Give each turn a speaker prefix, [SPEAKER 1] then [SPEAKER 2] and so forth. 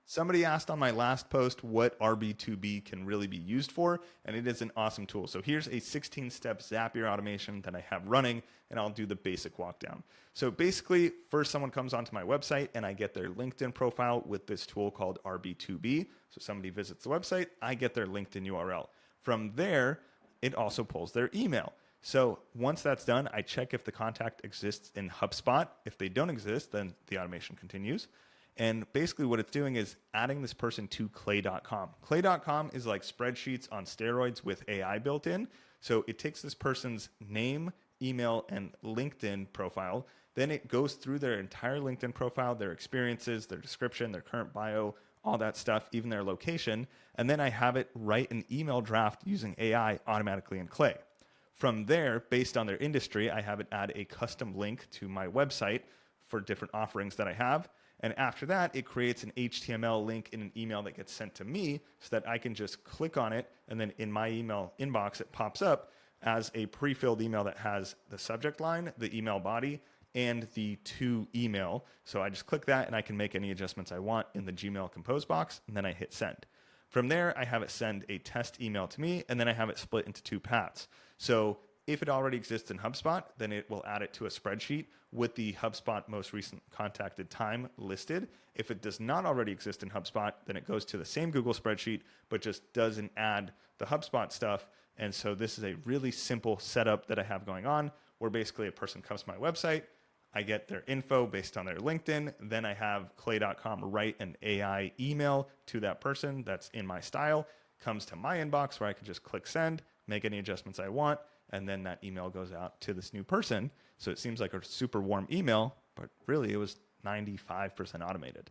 [SPEAKER 1] Somebody asked on my last post what RB2B can really be used for, and it is an awesome tool. So here's a 16-step Zapier automation that I have running, and I'll do the basic walk down. So basically, first someone comes onto my website, and I get their LinkedIn profile with this tool called RB2B. So somebody visits the website, I get their LinkedIn URL. From there, it also pulls their email. So once that's done, I check if the contact exists in HubSpot. If they don't exist, then the automation continues. And basically what it's doing is adding this person to clay.com. Clay.com is like spreadsheets on steroids with AI built in. So it takes this person's name, email, and LinkedIn profile. Then it goes through their entire LinkedIn profile, their experiences, their description, their current bio, all that stuff, even their location. And then I have it write an email draft using AI automatically in Clay. From there, based on their industry, I have it add a custom link to my website for different offerings that I have. And after that, it creates an HTML link in an email that gets sent to me so that I can just click on it. And then in my email inbox, it pops up as a pre-filled email that has the subject line, the email body, and the to email. So I just click that and I can make any adjustments I want in the Gmail compose box. And then I hit send. From there, I have it send a test email to me, and then I have it split into two paths. So if it already exists in HubSpot, then it will add it to a spreadsheet with the HubSpot most recent contacted time listed. If it does not already exist in HubSpot, then it goes to the same Google spreadsheet, but just doesn't add the HubSpot stuff. And so this is a really simple setup that I have going on where basically a person comes to my website, I get their info based on their LinkedIn, then I have clay.com write an AI email to that person that's in my style, comes to my inbox where I can just click send, make any adjustments I want, and then that email goes out to this new person. So it seems like a super warm email, but really it was 95% automated.